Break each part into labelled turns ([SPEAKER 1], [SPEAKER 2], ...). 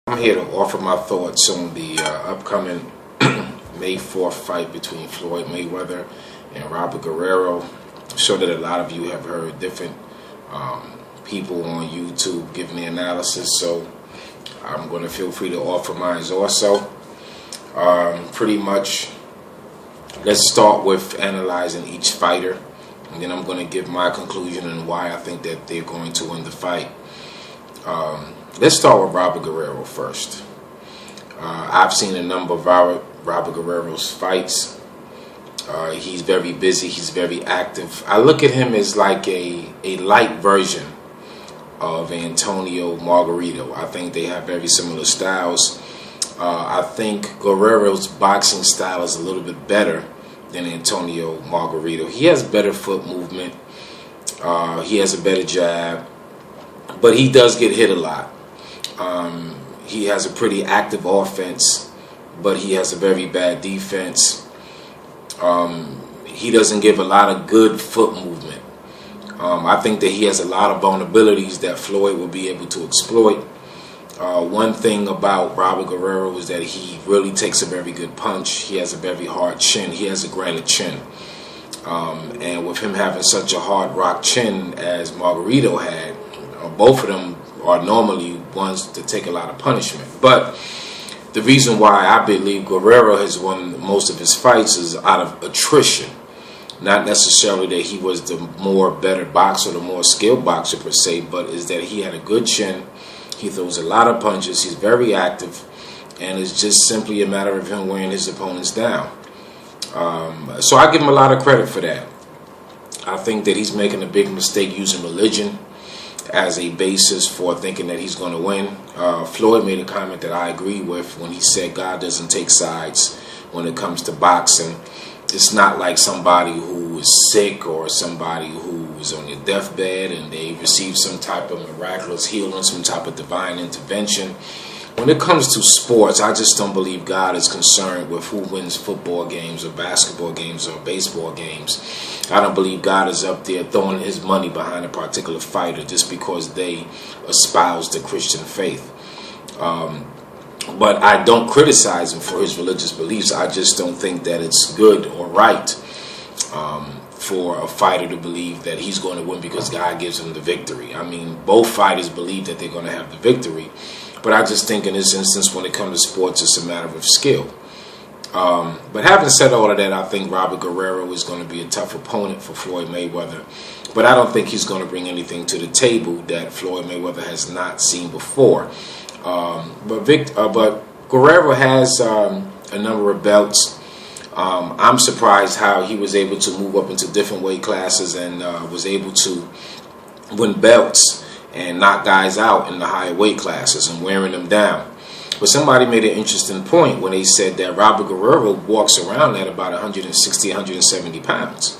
[SPEAKER 1] I'm here to offer my thoughts on the upcoming May 4th fight between Floyd Mayweather and Robert Guerrero. I'm sure that a lot of you have heard different people on YouTube giving the analysis, so I'm going to feel free to offer mine also. Pretty much, let's start with analyzing each fighter, and then I'm going to give my conclusion on why I think that they're going to win the fight. Let's start with Robert Guerrero first. I've seen a number of Robert Guerrero's fights. He's very busy. He's very active. I look at him as like a light version of Antonio Margarito. I think they have very similar styles. I think Guerrero's boxing style is a little bit better than Antonio Margarito. He has better foot movement. He has a better jab, but he does get hit a lot. He has a pretty active offense, but he has a very bad defense. He doesn't give a lot of good foot movement. I think that he has a lot of vulnerabilities that Floyd will be able to exploit. One thing about Robert Guerrero is that he really takes a very good punch. He has a very hard chin. He has a granite chin. And with him having such a hard rock chin as Margarito had, both of them are normally ones to take a lot of punishment. But the reason why I believe Guerrero has won most of his fights is out of attrition. Not necessarily that he was the more better boxer, the more skilled boxer per se, but is that he had a good chin. He throws a lot of punches. He's very active. And it's just simply a matter of him wearing his opponents down. So I give him a lot of credit for that. I think that he's making a big mistake using religion as a basis for thinking that he's going to win. Floyd made a comment that I agree with when he said God doesn't take sides when it comes to boxing. It's not like somebody who is sick or somebody who is on their deathbed and they receive some type of miraculous healing, some type of divine intervention. When it comes to sports, I just don't believe God is concerned with who wins football games or basketball games or baseball games. I don't believe God is up there throwing his money behind a particular fighter just because they espouse the Christian faith. But I don't criticize him for his religious beliefs. I just don't think that it's good or right for a fighter to believe that he's going to win because God gives him the victory. I mean, both fighters believe that they're going to have the victory. But I just think in this instance, when it comes to sports, it's a matter of skill. But having said all of that, I think Robert Guerrero is going to be a tough opponent for Floyd Mayweather. But I don't think he's going to bring anything to the table that Floyd Mayweather has not seen before. But Guerrero has a number of belts. I'm surprised how he was able to move up into different weight classes and was able to win belts and knock guys out in the higher weight classes and wearing them down. But somebody made an interesting point when they said that Robert Guerrero walks around at about 160, 170 pounds.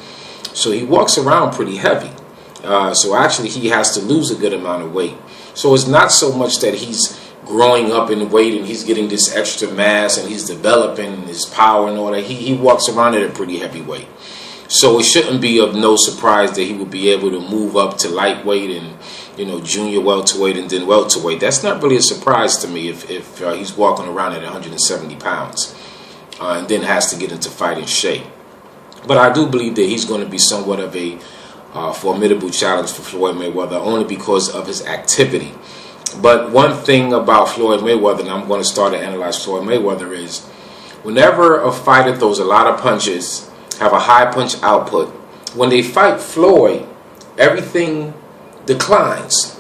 [SPEAKER 1] So he walks around pretty heavy. So actually he has to lose a good amount of weight. So it's not so much that he's growing up in weight and he's getting this extra mass and he's developing his power and all that. He walks around at a pretty heavy weight. So it shouldn't be of no surprise that he would be able to move up to lightweight and, junior welterweight and then welterweight. That's not really a surprise to me if he's walking around at 170 pounds and then has to get into fighting shape. But I do believe that he's going to be somewhat of a formidable challenge for Floyd Mayweather only because of his activity. But one thing about Floyd Mayweather, and I'm going to start to analyze Floyd Mayweather, is whenever a fighter throws a lot of punches, have a high punch output, when they fight Floyd, everything declines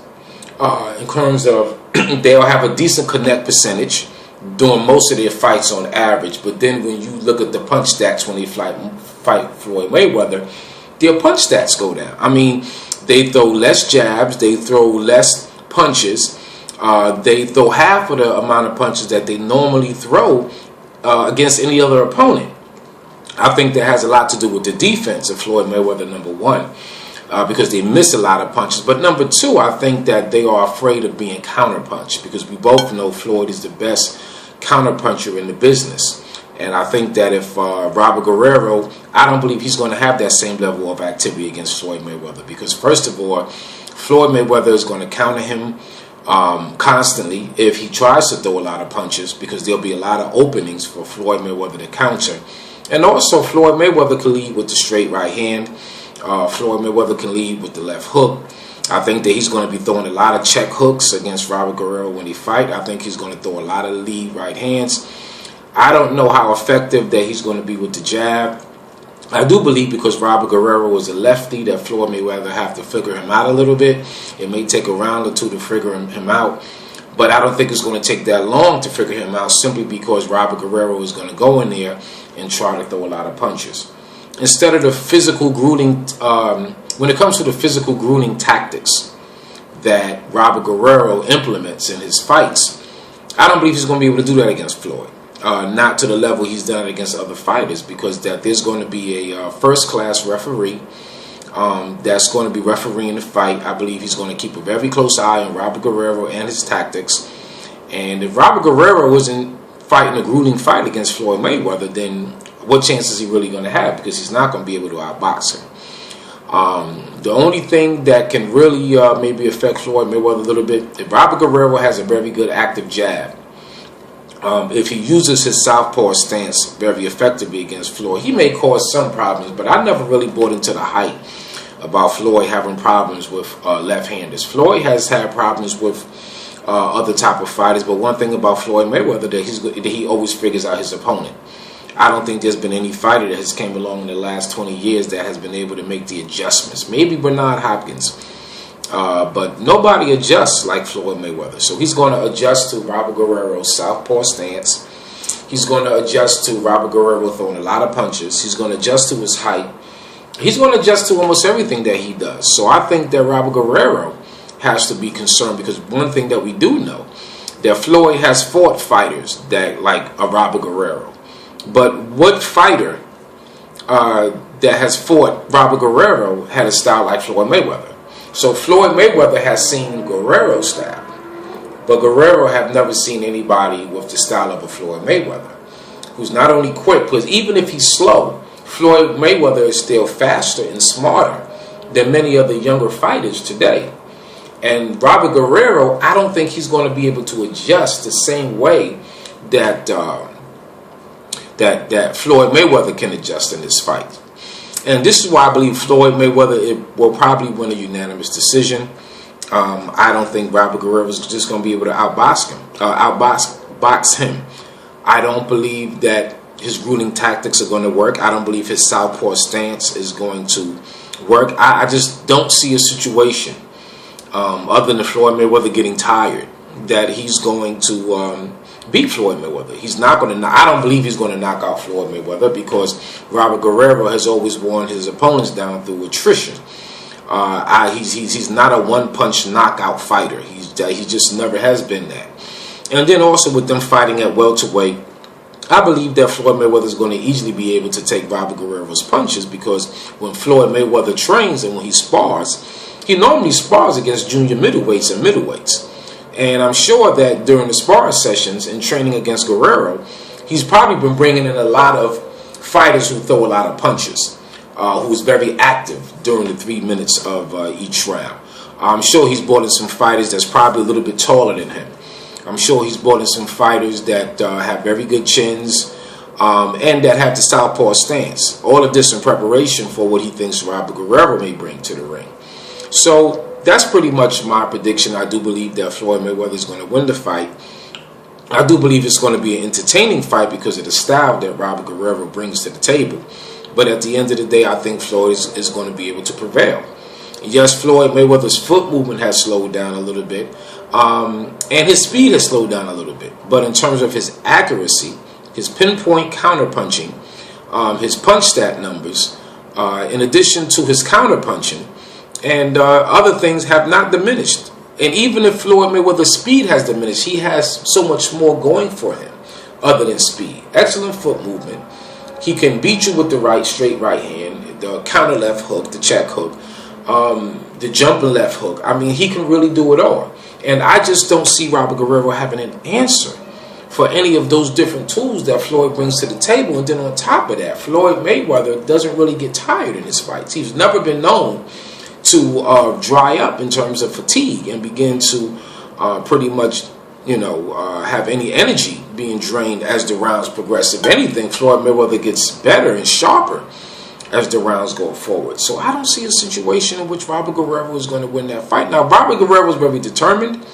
[SPEAKER 1] in terms of they'll have a decent connect percentage during most of their fights on average. But then when you look at the punch stats when they fight Floyd Mayweather, their punch stats go down. I mean, they throw less jabs, they throw less punches, they throw half of the amount of punches that they normally throw against any other opponent. I think that has a lot to do with the defense of Floyd Mayweather, number one, because they miss a lot of punches. But number two, I think that they are afraid of being counterpunched because we both know Floyd is the best counterpuncher in the business. And I think that if Robert Guerrero, I don't believe he's going to have that same level of activity against Floyd Mayweather because, first of all, Floyd Mayweather is going to counter him constantly if he tries to throw a lot of punches, because there'll be a lot of openings for Floyd Mayweather to counter. And also, Floyd Mayweather can lead with the straight right hand. Floyd Mayweather can lead with the left hook. I think that he's going to be throwing a lot of check hooks against Robert Guerrero when he fight. I think he's going to throw a lot of lead right hands. I don't know how effective that he's going to be with the jab. I do believe, because Robert Guerrero is a lefty, that Floyd Mayweather have to figure him out a little bit. It may take a round or two to figure him out, but I don't think it's going to take that long to figure him out, simply because Robert Guerrero is going to go in there and try to throw a lot of punches. Instead of the physical grueling, when it comes to the physical grueling tactics that Robert Guerrero implements in his fights, I don't believe he's going to be able to do that against Floyd. Not to the level he's done it against other fighters, because that there's going to be a first-class referee that's going to be refereeing the fight. I believe he's going to keep a very close eye on Robert Guerrero and his tactics. And if Robert Guerrero isn't fighting a grueling fight against Floyd Mayweather, then what chance is he really going to have? Because he's not going to be able to outbox him. The only thing that can really maybe affect Floyd Mayweather a little bit, if Robert Guerrero has a very good active jab, if he uses his southpaw stance very effectively against Floyd, he may cause some problems. But I never really bought into the hype about Floyd having problems with left-handers. Floyd has had problems with other type of fighters, but one thing about Floyd Mayweather, that he always figures out his opponent. I don't think there's been any fighter that has came along in the last 20 years that has been able to make the adjustments. Maybe Bernard Hopkins, but nobody adjusts like Floyd Mayweather. So he's going to adjust to Robert Guerrero's southpaw stance. He's going to adjust to Robert Guerrero throwing a lot of punches. He's going to adjust to his height. He's going to adjust to almost everything that he does. So I think that Robert Guerrero has to be concerned, because one thing that we do know, that Floyd has fought fighters that like a Robert Guerrero. But what fighter that has fought Robert Guerrero had a style like Floyd Mayweather? So Floyd Mayweather has seen Guerrero's style, but Guerrero have never seen anybody with the style of a Floyd Mayweather, who's not only quick, because even if he's slow, Floyd Mayweather is still faster and smarter than many of the younger fighters today. And Robert Guerrero, I don't think he's going to be able to adjust the same way that that Floyd Mayweather can adjust in this fight. And this is why I believe Floyd Mayweather will probably win a unanimous decision. I don't think Robert Guerrero is just going to be able to outbox him. I don't believe that his grueling tactics are going to work. I don't believe his southpaw stance is going to work. I just don't see a situation, other than Floyd Mayweather getting tired, that he's going to beat Floyd Mayweather. He's not going to. I don't believe he's going to knock out Floyd Mayweather, because Robert Guerrero has always worn his opponents down through attrition. He's not a one-punch knockout fighter. He just never has been that. And then also with them fighting at welterweight, I believe that Floyd Mayweather is going to easily be able to take Robert Guerrero's punches, because when Floyd Mayweather trains and when he spars, he normally spars against junior middleweights and middleweights. And I'm sure that during the sparring sessions and training against Guerrero, he's probably been bringing in a lot of fighters who throw a lot of punches, who's very active during the 3 minutes of each round. I'm sure he's brought in some fighters that's probably a little bit taller than him. I'm sure he's brought in some fighters that have very good chins, and that have the southpaw stance. All of this in preparation for what he thinks Robert Guerrero may bring to the ring. So that's pretty much my prediction. I do believe that Floyd Mayweather is going to win the fight. I do believe it's going to be an entertaining fight because of the style that Robert Guerrero brings to the table. But at the end of the day, I think Floyd is going to be able to prevail. Yes, Floyd Mayweather's foot movement has slowed down a little bit, and his speed has slowed down a little bit. But in terms of his accuracy, his pinpoint counterpunching, his punch stat numbers, in addition to his counterpunching, and other things have not diminished. And even if Floyd Mayweather's speed has diminished, he has so much more going for him other than speed. Excellent foot movement. He can beat you with the right, straight right hand, the counter left hook, the check hook, the jumping left hook. I mean, he can really do it all. And I just don't see Robert Guerrero having an answer for any of those different tools that Floyd brings to the table. And then on top of that, Floyd Mayweather doesn't really get tired in his fights. He's never been known to dry up in terms of fatigue and begin to pretty much, have any energy being drained as the rounds progress. If anything, Floyd Mayweather gets better and sharper as the rounds go forward. So I don't see a situation in which Robert Guerrero is going to win that fight. Now, Robert Guerrero is very determined,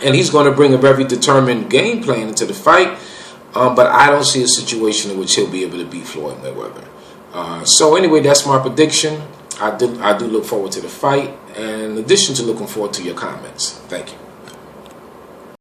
[SPEAKER 1] and he's going to bring a very determined game plan into the fight. But I don't see a situation in which he'll be able to beat Floyd Mayweather. So anyway, that's my prediction. I do look forward to the fight, and in addition to looking forward to your comments. Thank you.